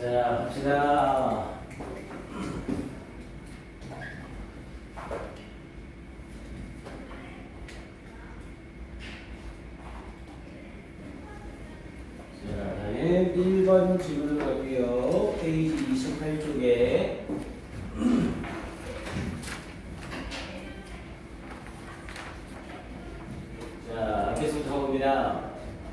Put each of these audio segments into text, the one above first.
자, 갑시다. 자, 다음에 1번 질문을 가고요. 페이지 28쪽에 자, 계속부터 봅니다.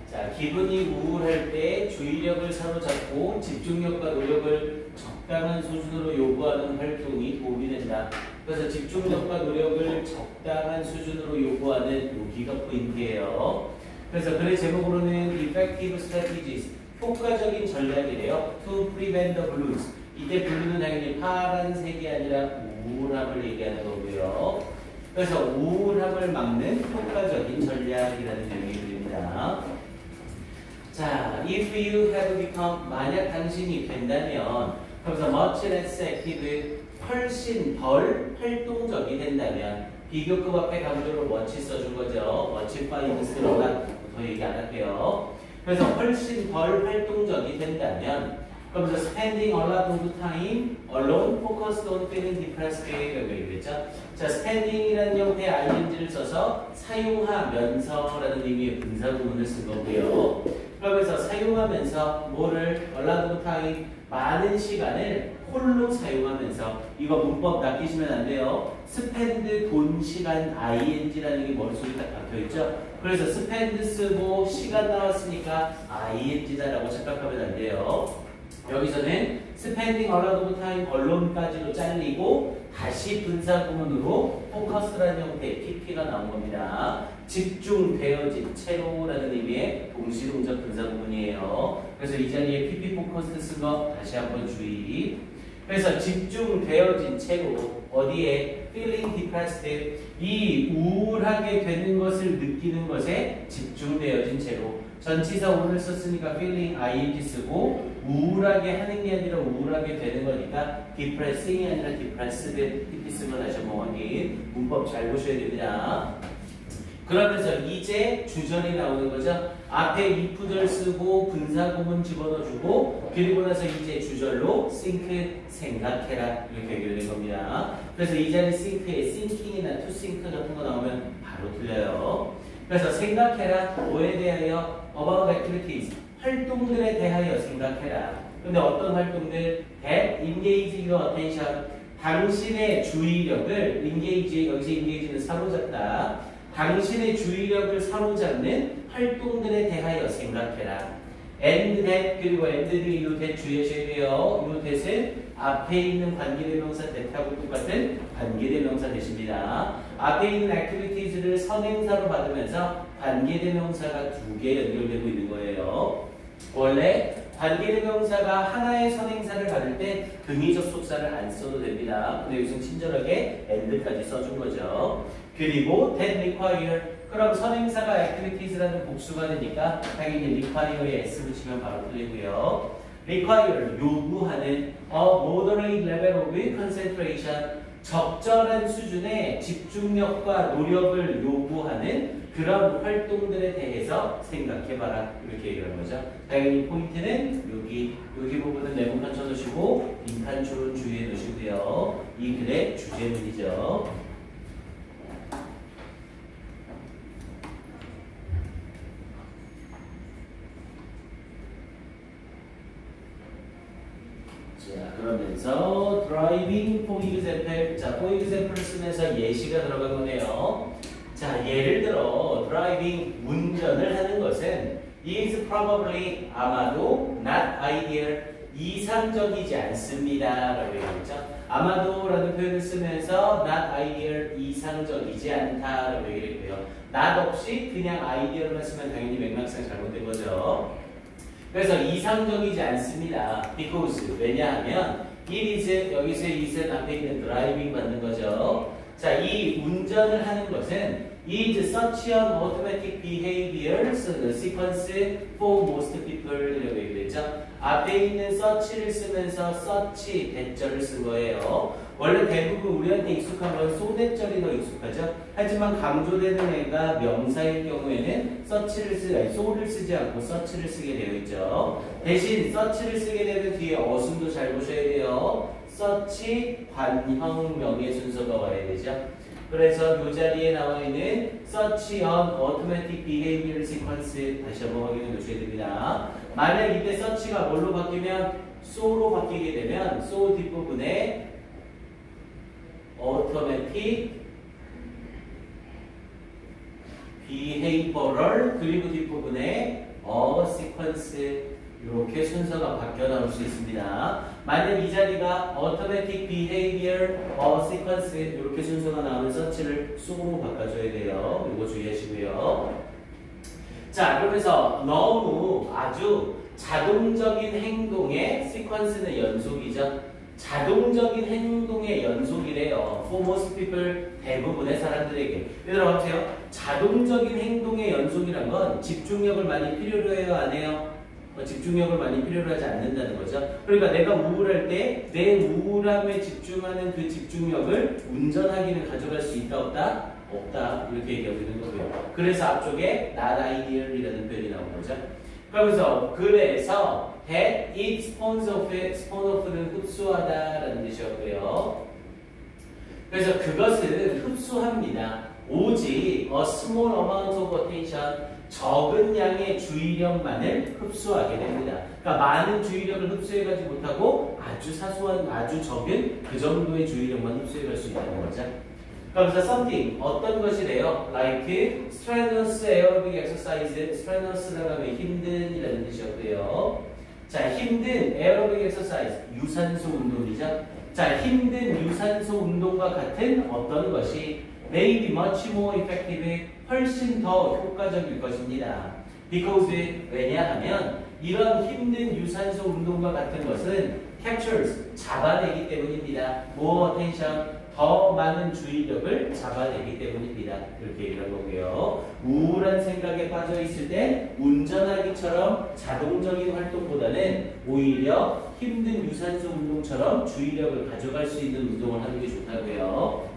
자, 기분이 우울할 때 주의력을 사로잡고 집중력과 노력을 적당한 수준으로 요구하는 활동이 도움이 된다. 그래서 집중력과 노력을 적당한 수준으로 요구하는 여기가 포인트예요. 그래서 글의 제목으로는 effective strategies, 효과적인 전략이래요. to prevent the blues. 이때 블루는 당연히 파란색이 아니라 우울함을 얘기하는 거고요. 그래서 우울함을 막는 효과적인 전략이라는 내용이 됩니다. 자, if you have become, 만약 당신이 된다면, 그래서 much less active, 훨씬 덜 활동적이 된다면, 비교급 앞에 강조로 much 써준 거죠. much finds로가 더 얘기 안 할게요. 그래서 훨씬 덜 활동적이 된다면, 그러면서 spending a lot of time alone, focused on feeling depressed 라고 얘기했죠. 자, spending이라는 형태의 ing를 써서 사용하면서라는 의미의 분사구문을 쓴 거고요. 그러면서 사용하면서 뭐를 a lot of time, 많은 시간을 홀로 사용하면서, 이거 문법 낚이시면 안 돼요. spend 돈 시간 ing라는 게 머릿속에 딱 박혀있죠. 그래서 spend 쓰고 시간 나왔으니까 ing다라고 착각하면 안 돼요. 여기서는 spending a lot of time alone까지로 잘리고 다시 분사구문으로 focus라는 형태의 pp가 나온 겁니다. 집중되어진 채로라는 의미의 동시동적 분사구문이에요. 그래서 이 자리에 pp focused 쓴 거 다시 한번 주의. 그래서 집중되어진 채로 어디에 feeling depressed, 이 우울하게 되는 것을 느끼는 것에 집중되어진 채로, 전치사 오늘 썼으니까 feeling ing 쓰고 우울하게 하는 게 아니라 우울하게 되는 거니까 depressing이 아니라 depressed pp 쓴 거 다시 한번 확인. 문법 잘 보셔야 됩니다. 그러면서 이제 주절이 나오는 거죠. 앞에 if절 쓰고 분사구문 집어넣어주고, 그리고 나서 이제 주절로 think, 생각해라 이렇게 연결된 겁니다. 그래서 이 자리 think에 thinking이나 to think 같은 거 나오면 바로 틀려요. 그래서 생각해라, 뭐에 대하여? about activities, 활동들에 대하여 생각해라. 근데 어떤 활동들? that engage your attention, 당신의 주의력을 engage, 여기서 engage는 사로잡다. 당신의 주의력을 사로잡는 활동들에 대하여 생각해라. and that, 그리고 and 이 that 주의하셔야 돼요. 이 that은 앞에 있는 관계대명사 that하고 똑같은 관계대명사 that입니다. 앞에 있는 activities를 선행사로 받으면서 관계대명사가 두 개 연결되고 있는 거예요. 원래 관계대명사가 하나의 선행사를 받을 때 등위 접속사를 안 써도 됩니다. 근데 여기서 친절하게 and까지 써준 거죠. 그리고 that require, 그럼 선행사가 activities라는 복수가 되니까 당연히 require에 s 붙이면 바로 틀리고요. require, 요구하는 a moderate level of concentration, 적절한 수준의 집중력과 노력을 요구하는 그런 활동들에 대해서 생각해봐라 이렇게 얘기하는 거죠. 당연히 포인트는 여기 부분은 네모칸 쳐놓으시고 빈칸줄은 주의해 놓으시고요. 이 글의 주제문이죠. 자, 그러면서 driving for example, 자, for example를 쓰면서 예시가 들어간 거네요. 자, 예를 들어 driving, 운전을 하는 것은 is probably, 아마도 not ideal, 이상적이지 않습니다 라고 얘기했죠. 아마도라는 표현을 쓰면서 not ideal, 이상적이지 않다 라고 얘기했고요. not 없이 그냥 ideal만 쓰면 당연히 맥락상 잘못된 거죠. 그래서 이상적이지 않습니다. because, 왜냐하면 it is, 여기서 is는 앞에 있는 driving 받는 거죠. 자, 이 운전을 하는 것은 is such an automatic behavior sequence for most people 이라고 얘기했죠. 앞에 있는 such를 쓰면서 such 대절을 쓴 거예요. 원래 대부분 우리한테 익숙한 건 so 대절이 더 익숙하죠. 하지만 강조되는 애가 명사일 경우에는 so를 쓰지 않고 such를 쓰게 되어 있죠. 대신 such를 쓰게 되면 뒤에 어순도 잘 보셔야 돼요. such 관형 명의 순서가 와야 되죠. 그래서 이 자리에 나와 있는 such an automatic behavior sequence 다시 한번 확인해 주셔야 됩니다. 만약 이때 such가 뭘로 바뀌면 so로 바뀌게 되면 so 뒷부분에 automatic behavioral 그리고 뒷부분에 a sequence 이렇게 순서가 바뀌어 나올 수 있습니다. 만약 이 자리가 automatic behavior sequence 이렇게 순서가 나오면 서치를 so로 바꿔줘야 돼요. 이거 주의하시고요. 자, 그러면서 너무 아주 자동적인 행동의 시퀀스는 연속이죠. 자동적인 행동의 연속이래요. For most people, 대부분의 사람들에게. 얘들아 보세요. 자동적인 행동의 연속이란 건 집중력을 많이 필요로 해요, 안 해요? 집중력을 많이 필요로 하지 않는다는 거죠. 그러니까 내가 우울할 때 내 우울함에 집중하는 그 집중력을 운전하기는 가져갈 수 있다 없다? 없다. 이렇게 얘기하고 있는 거고요. 그래서 앞쪽에 not ideal이라는 표현이 나온 거죠. 그래서 that it spawns off는 흡수하다라는 뜻이었고요. 그래서 그것은 흡수합니다. 오직 a small amount of attention 적은 양의 주의력만을 흡수하게 됩니다. 그러니까 많은 주의력을 흡수해가지 못하고 아주 사소한, 아주 적은 그 정도의 주의력만 흡수해갈 수 있다는 거죠. 그러면서 something, 어떤 것이래요? Like strenuous aerobic exercise, strenuous라고 하면 힘든이라는 뜻이었고요. 자, 힘든 aerobic exercise, 유산소 운동이죠. 자, 힘든 유산소 운동과 같은 어떤 것이 may be much more effective, 훨씬 더 효과적일 것입니다. Because, 왜냐하면 이런 힘든 유산소 운동과 같은 것은 captures, 잡아내기 때문입니다. more attention, 더 많은 주의력을 잡아내기 때문입니다. 이렇게 얘기한 거고요. 우울한 생각에 빠져 있을 때 운전하기처럼 자동적인 활동보다는 오히려 힘든 유산소 운동처럼 주의력을 가져갈 수 있는 운동을 하는 게 좋다고요.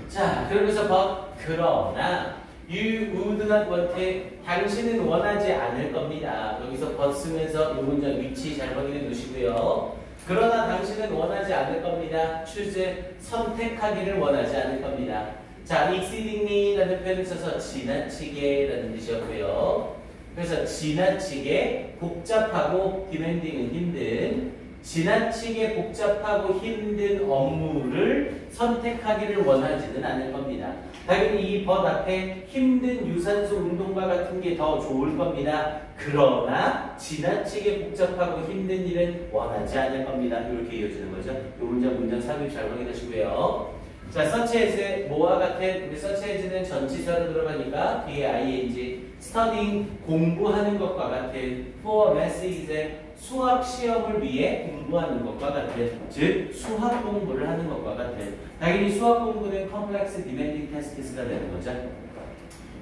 자, 그러면서 그러나 you would not want, 당신은 원하지 않을 겁니다. 여기서 but 쓰면서 이 문장 위치 잘 확인해 두시고요. 그러나 당신은 원하지 않을 겁니다. choose, 선택하기를 원하지 않을 겁니다. 자, exceedingly라는 표현을 써서 지나치게라는 뜻이었고요. 그래서 지나치게 복잡하고 demanding은 힘든, 지나치게 복잡하고 힘든 업무를 선택하기를 원하지는 않을 겁니다. 당연히 이 but 앞에 힘든 유산소 운동과 같은 게 더 좋을 겁니다. 그러나 지나치게 복잡하고 힘든 일은 원하지 않을 겁니다. 이렇게 이어지는 거죠. 이 문장 삽입 잘 확인하시고요. 자, such as 뭐와 같은, 우리 such as는 전치사로 들어가니까 뒤에 ing, studying 공부하는 것과 같은, for math exam 수학 시험을 위해 공부하는 것과 같은, 즉 수학 공부를 하는 것과 같은. 당연히 수학 공부는 complex demanding tasks가 되는 거죠.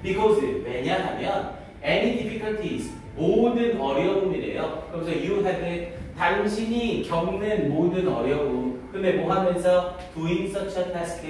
Because, 왜냐하면 any difficulties, 모든 어려움이래요. 그래서 you have, 당신이 겪는 모든 어려움. 근데 뭐 하면서 doing such a task,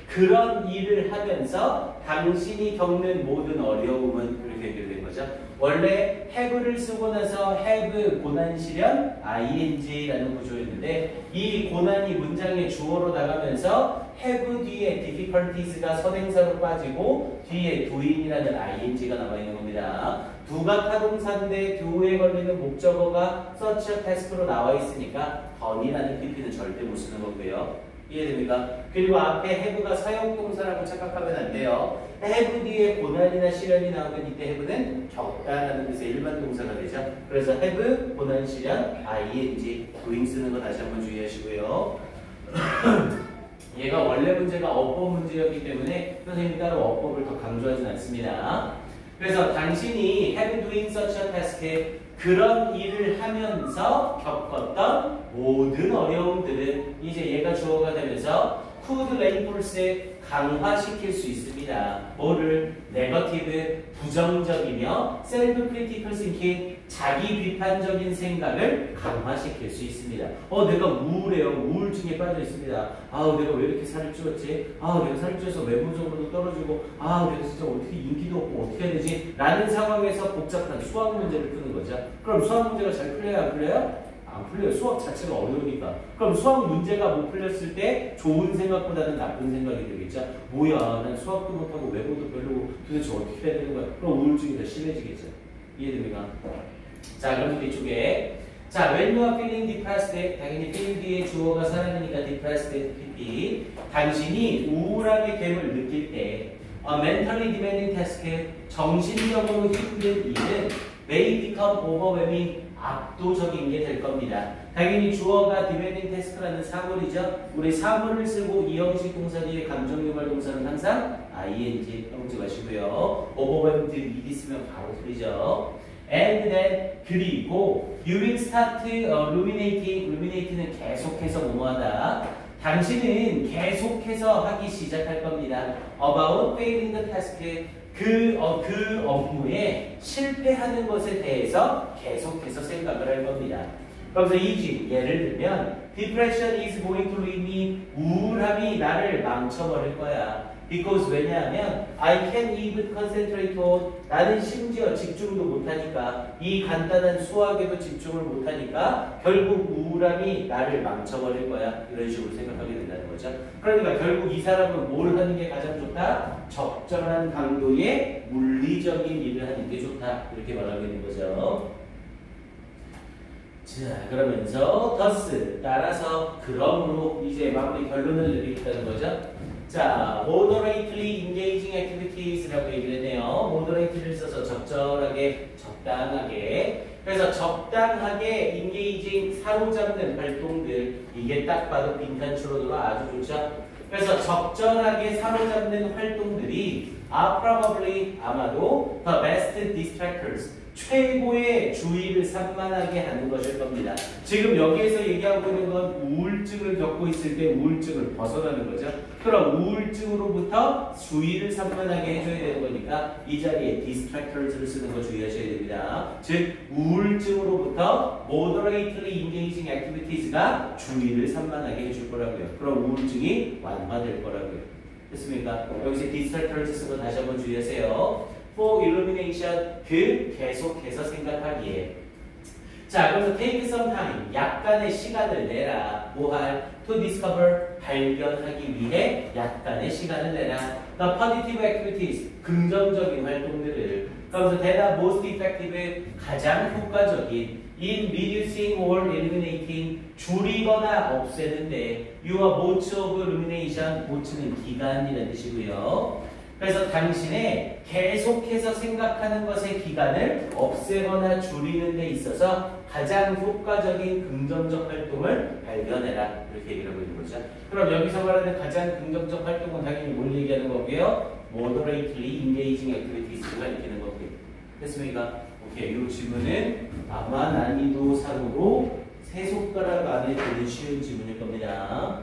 그런 일을 하면서 당신이 겪는 모든 어려움은 그렇게 얘기된 거죠. 원래 have를 쓰고 나서 have 고난 실현 ing라는 구조였는데 이 고난이 문장의 주어로 나가면서 have 뒤에 difficulties가 선행사로 빠지고 뒤에 doing이라는 ing가 남아 있는 겁니다. 두각타동사인데 do에 걸리는 목적어가 such a task로 나와 있으니까 done이라는 pp는 절대 못 쓰는 거고요. 이해됩니까? 그리고 앞에 have가 사용동사라고 착각하면 안 돼요. have 뒤에 고난이나 실현이 나오면 이때 have는 겪다라는 뜻의 일반 동사가 되죠. 그래서 have, 고난, 실현, ing, doing 쓰는 거 다시 한번 주의하시고요. 얘가 원래 문제가 어법 문제였기 때문에 선생님이 따로 어법을 더 강조하진 않습니다. 그래서 당신이 have doing such a task, 그런 일을 하면서 겪었던 모든 어려움들은 이제 얘가 주어가 되면서 could reinforce 강화시킬 수 있습니다. 뭐를? 네거티브 부정적이며 셀프 크리티컬 싱킹 자기 비판적인 생각을 강화시킬 수 있습니다. 내가 우울해요. 우울증에 빠져 있습니다. 내가 왜 이렇게 살을 찌웠지? 내가 살을 찌워서 외모적으로도 떨어지고 내가 진짜 어떻게 인기도 없고 어떻게 해야 되지? 라는 상황에서 복잡한 수학 문제를 푸는 거죠. 그럼 수학 문제가 잘 풀려요? 안 풀려요? 안 풀려요. 수학 자체가 어려우니까. 그럼 수학 문제가 못 풀렸을 때 좋은 생각보다는 나쁜 생각이 들겠죠. 뭐야, 난 수학도 못하고 외모도 별로고 도대체 어떻게 해야 되는 거야? 그럼 우울증이 더 심해지겠죠. 이해됩니까? 자, 그럼 뒤쪽에 자, when you are feeling depressed, 당연히 feel 뒤에 주어가 사람이니까 depressed, pp. 당신이 우울하게 됨을 느낄 때 mentally demanding task, 정신적으로 힘든 일은 may become overwhelming, 압도적인 게 될 겁니다. 당연히 주어가 demanding task라는 사물이죠. 우리 사물을 쓰고 이형식 동사 뒤에 감정유발 동사는 항상 ing 형지 마시고요. overwhelmed need 있으면 바로 틀리죠. And then 그리고 you will start ruminating. ruminating은 계속해서 뭐뭐하다. 당신은 계속해서 하기 시작할 겁니다. About failing the task. 그 업무에 실패하는 것에 대해서 계속해서 생각을 할 겁니다. 그래서 이지 예를 들면 depression is going to leave me. 우울함이 나를 망쳐버릴 거야. Because 왜냐하면 I can't even concentrate on. 나는 심지어 집중도 못하니까 이 간단한 수학에도 집중을 못하니까 결국 우울함이 나를 망쳐버릴 거야. 이런 식으로 생각하게 된다는 거죠. 그러니까 결국 이 사람은 뭘 하는 게 가장 좋다? 적절한 강도의 물리적인 일을 하는 게 좋다. 이렇게 말하게 된 거죠. 자, 그러면서 thus 따라서 그러므로 이제 마무리 결론을 내리겠다는 거죠. 자, moderately engaging activities라고 얘기를 했네요. moderate를 써서 적절하게, 적당하게. 그래서 적당하게 engaging, 사로잡는 활동들. 이게 딱 봐도 빈칸 추론으로 아주 좋죠. 그래서 적절하게 사로잡는 활동들이 are probably, 아마도 the best distractors. 최고의 주의를 산만하게 하는 것일 겁니다. 지금 여기에서 얘기하고 있는 건 우울증을 겪고 있을 때 우울증을 벗어나는 거죠. 그럼 우울증으로부터 주의를 산만하게 해줘야 되는 거니까 이 자리에 distractors를 쓰는 거 주의하셔야 됩니다. 즉 우울증으로부터 moderately engaging activities가 주의를 산만하게 해줄 거라고요. 그럼 우울증이 완화될 거라고요. 됐습니까? 여기서 distractors 쓴 거 다시 한번 주의하세요. for illumination, 계속해서 생각하기에. 자, 그래서 take some time, 약간의 시간을 내라. 뭐할? to discover, 발견하기 위해 약간의 시간을 내라. the positive activities, 긍정적인 활동들을. 그래서 대답 most effective, 가장 효과적인 in reducing or eliminating, 줄이거나 없애는데 your modes of elimination, mods는 기간이라는 뜻이고요. 그래서 당신의 계속해서 생각하는 것의 기간을 없애거나 줄이는 데 있어서 가장 효과적인 긍정적 활동을 발견해라. 이렇게 얘기를 하고 있는 거죠. 그럼 여기서 말하는 가장 긍정적 활동은 당연히 뭘 얘기하는 거고요? moderately engaging activities가 일으키는 거고요. 됐습니까? 오케이. 이 질문은 아마 난이도 상으로 세 손가락 안에 드는 쉬운 질문일 겁니다.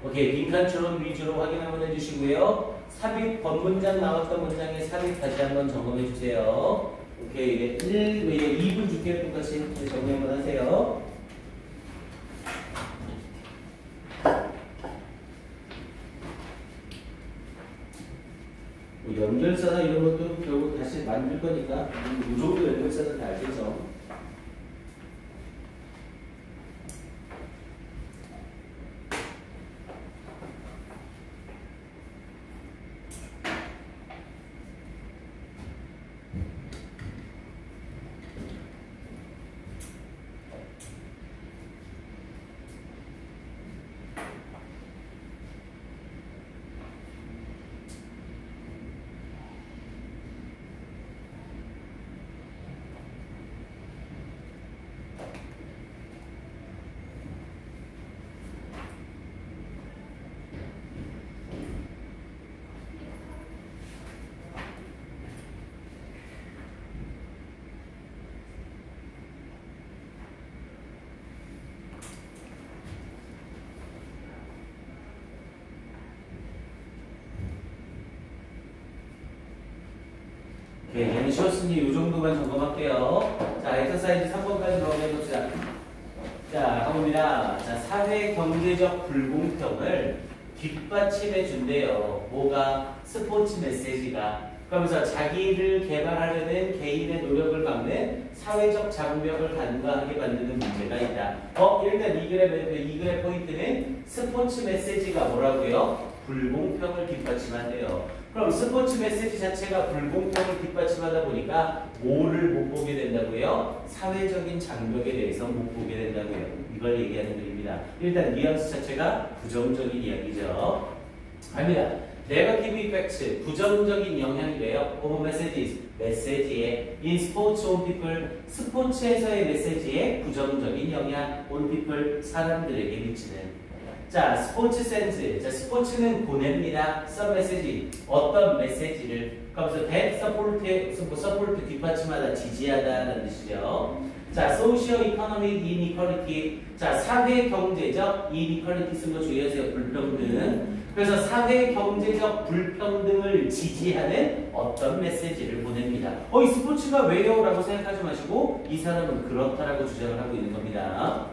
오케이. 빈칸처럼 위주로 확인 한번 해주시고요. 삽입 본문장 나왔던 문장의 삽입 다시 한번 점검해 주세요. 오케이. 2분 줄게요. 똑같이 정리 한번 하세요. 뭐 연결사나 이런 것도 결국 다시 만들 거니까 이 정도 연결사는 다 알겠죠. 네, 얘는 쉬웠으니 이 정도만 점검할게요. 자, 엑서사이즈 3번까지 넘어가봅시다. 자, 가봅니다. 자, 사회 경제적 불공평을 뒷받침해 준대요. 뭐가? 스포츠 메시지가. 그러면서 자기를 개발하려는 개인의 노력을 막는 사회적 장벽을 간과하게 만드는 문제가 있다. 일단 이 글의 포인트는 스포츠 메시지가 뭐라고요? 불공평을 뒷받침한대요. 그럼 스포츠 메시지 자체가 불공평을 뒷받침하다 보니까 뭐를 못 보게 된다고요? 사회적인 장벽에 대해서 못 보게 된다고요. 이걸 얘기하는 글입니다. 일단 뉘앙스 자체가 부정적인 이야기죠. 갑니다. Negative effects, 부정적인 영향이래요. of messages, 메시지에 in sports on people, 스포츠에서의 메시지에 부정적인 영향 on people, 사람들에게 미치는. 자, 스포츠 센스. 자, 스포츠는 보냅니다. some message, 어떤 메시지를. 그러면서 that support 뒷받침하다, 지지하다라는 뜻이죠. 자, social economic inequality. 자, 사회 경제적 inequality 쓴 거 주의하세요. 불평등. 그래서 사회 경제적 불평등을 지지하는 어떤 메시지를 보냅니다. 이 스포츠가 왜요? 라고 생각하지 마시고 이 사람은 그렇다라고 주장을 하고 있는 겁니다.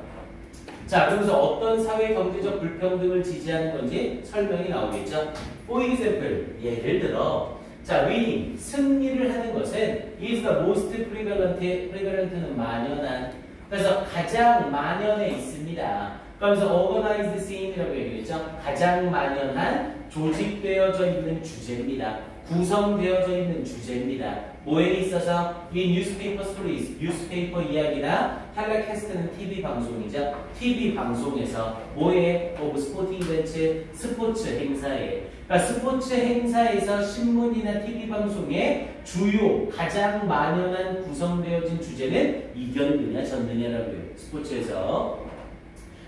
자, 그러면서 어떤 사회 경제적 불평등을 지지하는 건지 설명이 나오겠죠. For example, 예를 들어 자, winning, 승리를 하는 것은 is the most prevalent는 만연한. 그래서 가장 만연해 있습니다. 그러면서 organized scene이라고 얘기했죠. 가장 만연한 조직되어져 있는 주제입니다. 구성되어져 있는 주제입니다. 뭐에 있어서 이 newspaper stories, 뉴스페이퍼 이야기나 텔레캐스트는 TV 방송이죠. TV 방송에서 뭐에 of sporting events, 스포츠 행사에. 그러니까 스포츠 행사에서 신문이나 TV 방송의 주요 가장 만연한 구성되어진 주제는 이겼느냐 졌느냐라고 해요. 스포츠에서.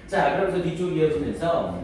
자, 그러면서 뒤쪽 이어지면서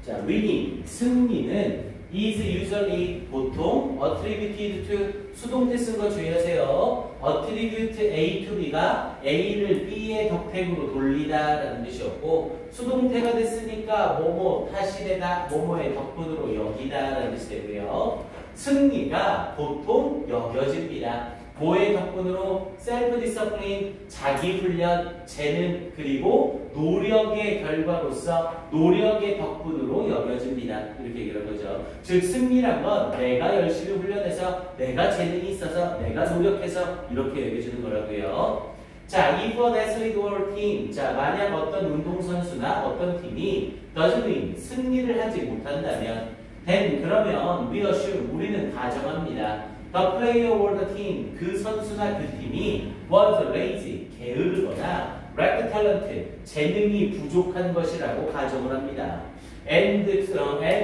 자, winning, 승리는 is usually 보통 attributed to 수동태 쓴 거 주의하세요. attribute A to B가 A를 B의 덕택으로 돌리다라는 뜻이었고 수동태가 됐으니까 뭐뭐 탓이되다 뭐뭐의 덕분으로 여기다라는 뜻이 되고요. 승리가 보통 여겨집니다. 뭐의 덕분으로 셀프 디서플린, 자기 훈련, 재능, 그리고 노력의 결과로서 노력의 덕분으로 여겨집니다. 이렇게 얘기를 한 거죠. 즉 승리란 건 내가 열심히 훈련해서 내가 재능이 있어서 내가 노력해서 이렇게 여겨지는 거라고요. 자, if an athlete or team, 자, 만약 어떤 운동선수나 어떤 팀이 doesn't win, 승리를 하지 못한다면 then 그러면 we assume, 우리는 가정합니다. The player or the team, 그 선수나 그 팀이 was lazy, 게으르거나 lacked talent, 재능이 부족한 것이라고 가정을 합니다. And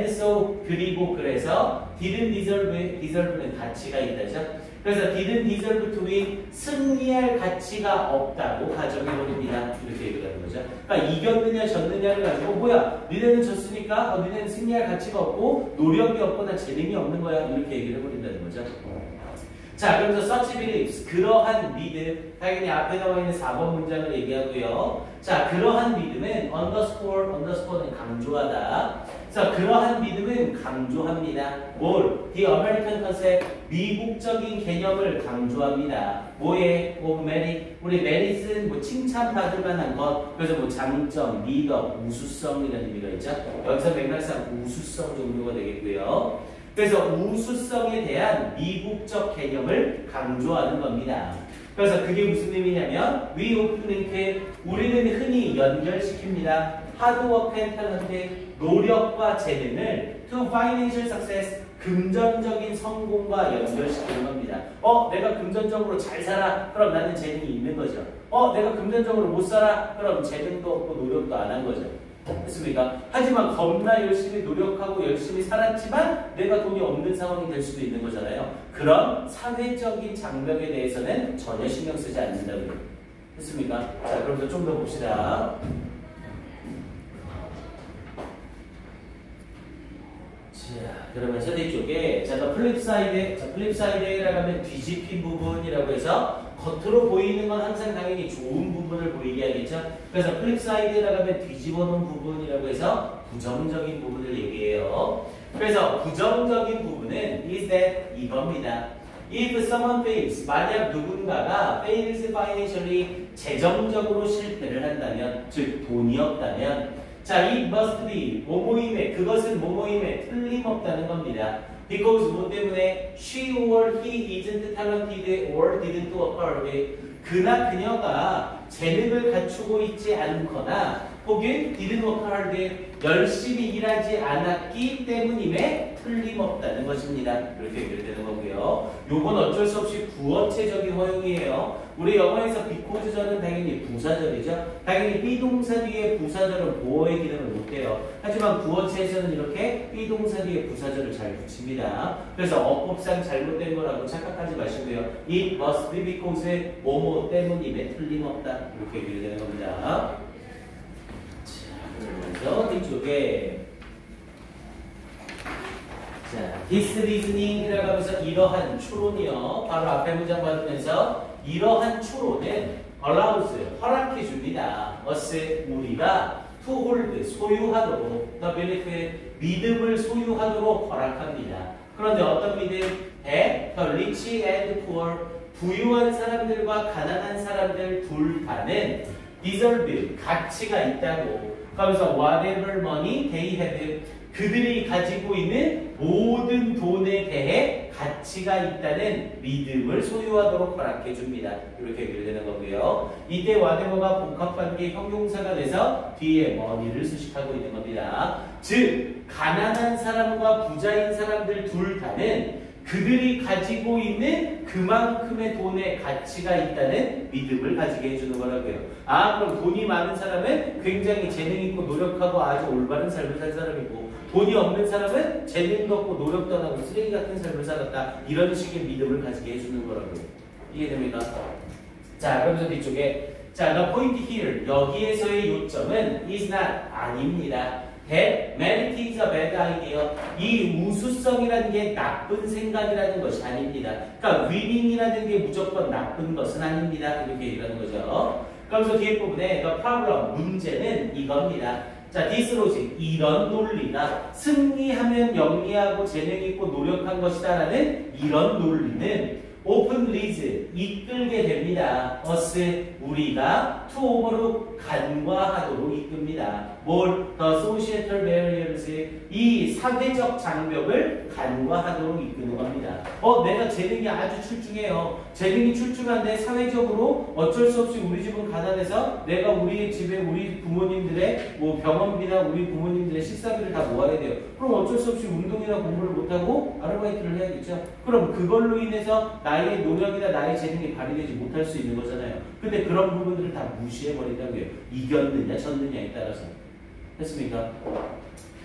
so, 그리고 그래서 didn't deserve는 가치가 있다죠. 그래서 didn't deserve to win, 승리할 가치가 없다고 가정해버립니다. 이렇게 얘기를 하는 거죠. 그러니까 이겼느냐 졌느냐를 가지고 뭐야, 니네는 졌으니까 니네는 승리할 가치가 없고 노력이 없거나 재능이 없는 거야. 이렇게 얘기를 해버린다는 거죠. 자, 그러면서 such beliefs, 그러한 믿음, 당연히 앞에 나와 있는 4번 문장을 얘기하고요. 자, 그러한 믿음은 underscore는 강조하다. 자, 그러한 믿음은 강조합니다. 뭘? The American concept, 미국적인 개념을 강조합니다. 뭐에? merit, 우리 merit은 뭐 칭찬받을 만한 것, 그래서 뭐 장점, 미덕, 우수성이라는 의미가 있죠. 여기서 맥락상 우수성 정도가 되겠고요. 그래서 우수성에 대한 미국적 개념을 강조하는 겁니다. 그래서 그게 무슨 의미냐면 we often link, 우리는 흔히 연결시킵니다. hard work and talent, 노력과 재능을 to financial success, 금전적인 성공과 연결시키는 겁니다. 내가 금전적으로 잘 살아. 그럼 나는 재능이 있는 거죠. 내가 금전적으로 못 살아. 그럼 재능도 없고 노력도 안 한 거죠. 됐습니까? 하지만 겁나 열심히 노력하고 열심히 살았지만 내가 돈이 없는 상황이 될 수도 있는 거잖아요. 그런 사회적인 장벽에 대해서는 전혀 신경 쓰지 않는다고요. 됐습니까? 자, 그러면서 좀 더 봅시다. 자, 그러면서 뒤쪽에 자, 플립사이드라고 하면 뒤집힌 부분이라고 해서 겉으로 보이는 건 항상 당연히 좋은 부분을 보이게 하겠죠. 그래서 플립사이드라고 하면 뒤집어 놓은 부분이라고 해서 부정적인 부분을 얘기해요. 그래서 부정적인 부분은 is that 이겁니다. If someone fails, 만약 누군가가 fails financially, 재정적으로 실패를 한다면, 즉 돈이 없다면, 자, it must be, 뭐뭐임에, 그것은 뭐뭐임에 틀림없다는 겁니다. Because 뭐 때문에 she or he isn't talented or didn't work hard. 그나 그녀가 재능을 갖추고 있지 않거나 혹은 didn't work hard, 열심히 일하지 않았기 때문임에 틀림없다는 것입니다. 이렇게 연결되는 거고요. 요건 어쩔 수 없이 구어체적인 허용이에요. 우리 영어에서 비코즈절은 당연히 부사절이죠. 당연히 비동사 뒤에 부사절은 보어의 기능을 못해요. 하지만 구어체에서는 이렇게 비동사 뒤에 부사절을 잘 붙입니다. 그래서 어법상 잘못된 거라고 착각하지 마시고요. It must be because 뭐뭐 때문임에 틀림없다. 이렇게 연결되는 겁니다. 그래서 뒤쪽에 자, this reasoning이라고 하면서 이러한 추론이요. 바로 앞에 문장 받으면서 이러한 추론은 allows, 허락해 줍니다. us, 우리가 to hold, 소유하도록 the belief, 믿음을 소유하도록 허락합니다. 그런데 어떤 믿음? that the rich and poor, 부유한 사람들과 가난한 사람들 둘 다는 deserve, 가치가 있다고. 그러면서 whatever money they have, 그들이 가지고 있는 모든 돈에 대해 가치가 있다는 믿음을 소유하도록 허락해 줍니다. 이렇게 연결되는 거고요. 이때 whatever가 복합관계 형용사가 돼서 뒤에 money를 수식하고 있는 겁니다. 즉 가난한 사람과 부자인 사람들 둘 다는 그들이 가지고 있는 그만큼의 돈의 가치가 있다는 믿음을 가지게 해주는 거라고요. 아, 그럼 돈이 많은 사람은 굉장히 재능 있고 노력하고 아주 올바른 삶을 살 사람이고, 돈이 없는 사람은 재능도 없고 노력도 안 하고 쓰레기 같은 삶을 살았다. 이런 식의 믿음을 가지게 해주는 거라고요. 이해됩니까? 자, 그러면서 뒤쪽에 자, the point here, 여기에서의 요점은 is not, 아닙니다. that merit is a bad idea. 이 우수성이라는 게 나쁜 생각이라는 것이 아닙니다. 그러니까 winning이라는 게 무조건 나쁜 것은 아닙니다. 이렇게 얘기하는 거죠. 그러면서 뒤에 부분에 the problem, 문제는 이겁니다. 자, this logic, 이런 논리가 승리하면 영리하고 재능 있고 노력한 것이다라는 이런 논리는 open leads, 이끌게 됩니다. us, 우리가 to overlook, 간과하도록 이끕니다. 뭘? the societal barriers, 이 사회적 장벽을 간과하도록 이끄는 겁니다. 내가 재능이 아주 출중해요. 재능이 출중한데 사회적으로 어쩔 수 없이 우리 집은 가난해서 내가 우리 집에 우리 부모님들의 뭐 병원비나 우리 부모님들의 식사비를 다 모아야 돼요. 그럼 어쩔 수 없이 운동이나 공부를 못하고 아르바이트를 해야겠죠. 그럼 그걸로 인해서 나의 노력이나 나의 재능이 발휘되지 못할 수 있는 거잖아요. 근데 그런 부분들을 다 무시해버린다고요. 이겼느냐 졌느냐에 따라서. 됐습니까?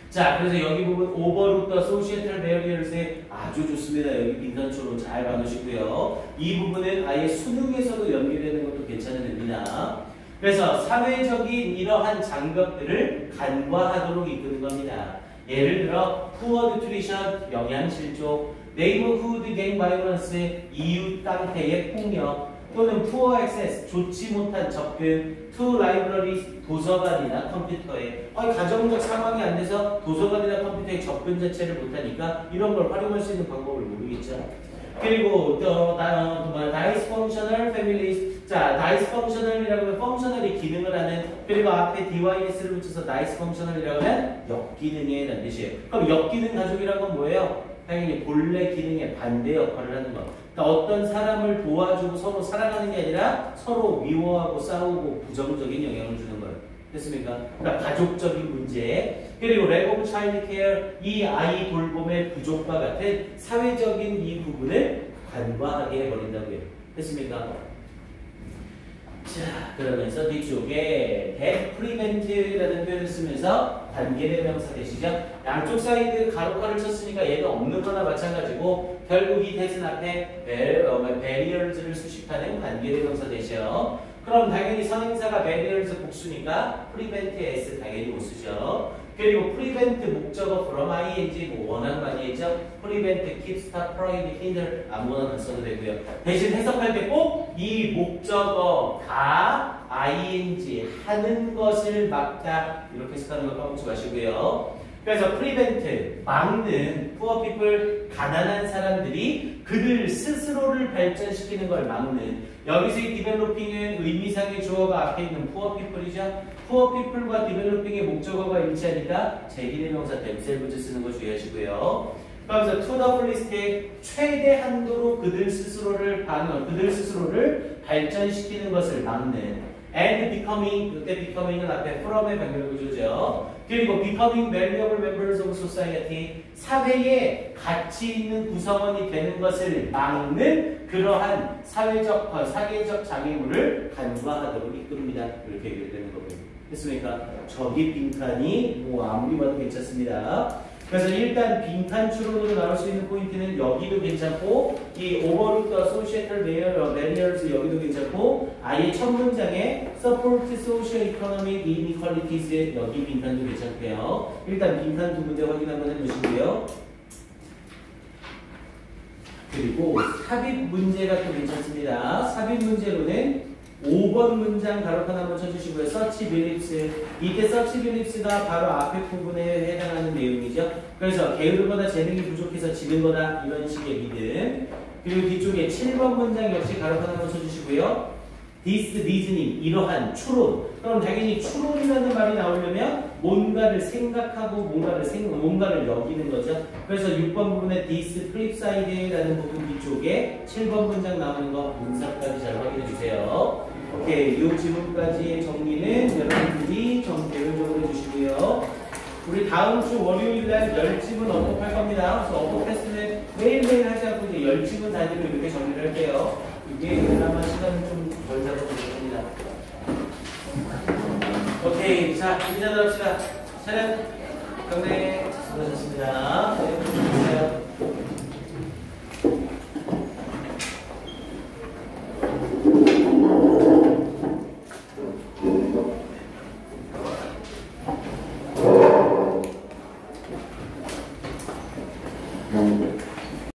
자, 그래서 여기 부분 overlook the societal barriers에 아주 좋습니다. 여기 빈칸초로 잘 봐놓으시고요. 이 부분은 아예 수능에서도 연계되는 것도 괜찮은 의미다. 그래서 사회적인 이러한 장벽들을 간과하도록 이끄는 겁니다. 예를 들어 poor nutrition, 영양실조, neighborhood gang violence, 이웃 깡패의 폭력, 또는 poor access, 좋지 못한 접근, to libraries, 도서관이나 컴퓨터에 가정적 상황이 안 돼서 도서관이나 컴퓨터에 접근 자체를 못하니까 이런 걸 활용할 수 있는 방법을 모르겠죠. 그리고 dysfunctional families, 자, dysfunctional이라고 하면 functional이 기능을 하는, 그리고 앞에 dys를 붙여서 dysfunctional이라고 하면 역기능에 대한 뜻이에요. 그럼 역기능 가족이란 건 뭐예요? 당연히 본래 기능의 반대 역할을 하는 것. 그러니까 어떤 사람을 도와주고 서로 사랑하는 게 아니라 서로 미워하고 싸우고 부정적인 영향을 주는 거예요. 됐습니까? 그러니까 가족적인 문제, 그리고 lack of child care, 이 아이 돌봄의 부족과 같은 사회적인 이 부분을 간과하게 해버린다고요. 됐습니까? 자, 그러면서 뒤쪽에 that prevent라는 표현을 쓰면서 관계대명사 되시죠? 양쪽 사이드 가로카를 쳤으니까 얘가 없는 거나 마찬가지고 결국 이 대신 앞에 barriers를 수식하는 관계대명사 되셔. 그럼 당연히 선행사가 barriers 복수니까 prevent s 당연히 못 쓰죠. 그리고 prevent 목적어 from ing 뭐 원하는 거 아니겠죠? prevent, keep, stop, prohibit, hinder 아무거나 써도 되고요. 대신 해석할 때 꼭 이 목적어가 ing 하는 것을 막다 이렇게 해석하는 거 까먹지 마시고요. 그래서 prevent 막는 poor people 가난한 사람들이 그들 스스로를 발전시키는 걸 막는 여기서 이 developing은 의미상의 주어가 앞에 있는 poor people이죠. poor people과 developing의 목적어가 일치하니까 제기대명사 themselves 쓰는 거 주의하시고요. 그러면서 to the fullest 최대 한도로 그들 스스로를 발전시키는 것을 막는 and becoming 이때 becoming은 앞에 from의 변경 구조죠. 그리고 becoming valuable members of society 사회에 가치 있는 구성원이 되는 것을 막는 그러한 사회적 장애물을 간과하도록 이끌입니다. 이렇게 얘기되는 거고요. 됐습니까? 저기 빈칸이 뭐 아무리 봐도 괜찮습니다. 그래서 일단 빈칸 추론으로 나올 수 있는 포인트는 여기도 괜찮고 이 overlooked social barriers 여기도 괜찮고 아예 첫 문장에 support social economic inequalities 여기 빈칸도 괜찮고요. 일단 빈칸 두 군데 확인 한번 해보시고요. 그리고 삽입 문제가 또 괜찮습니다. 삽입 문제로는 5번 문장 가로판 한번 쳐주시고요. search beliefs. 이때 search beliefs가 바로 앞에 부분에 해당하는 내용이죠. 그래서 게으르거나 재능이 부족해서 지는 거다. 이런 식의 믿음. 그리고 뒤쪽에 7번 문장 역시 가로판 한번 쳐주시고요. this reasoning. 이러한 추론. 그럼 당연히 추론이라는 말이 나오려면 뭔가를 생각하고 뭔가를 여기는 거죠. 그래서 6번 부분에 this flip side라는 부분 뒤쪽에 7번 문장 나오는 거 문사까지 잘 확인해 주세요. 오케이, 이 지문까지의 정리는 여러분들이 좀 개별적으로 해주시고요. 우리 다음 주 월요일날 10지문 업로드할 겁니다. 그래서 업로드 테스트는 매일매일 하지 않고 이제 10지문 단위로 이렇게 정리를 할게요. 이게 그나마 시간을 좀 덜 잡아주겠습니다. 오케이, 자, 인사들 합시다. 차렷, 경례, 수고하셨습니다. 네, 수고하셨어요.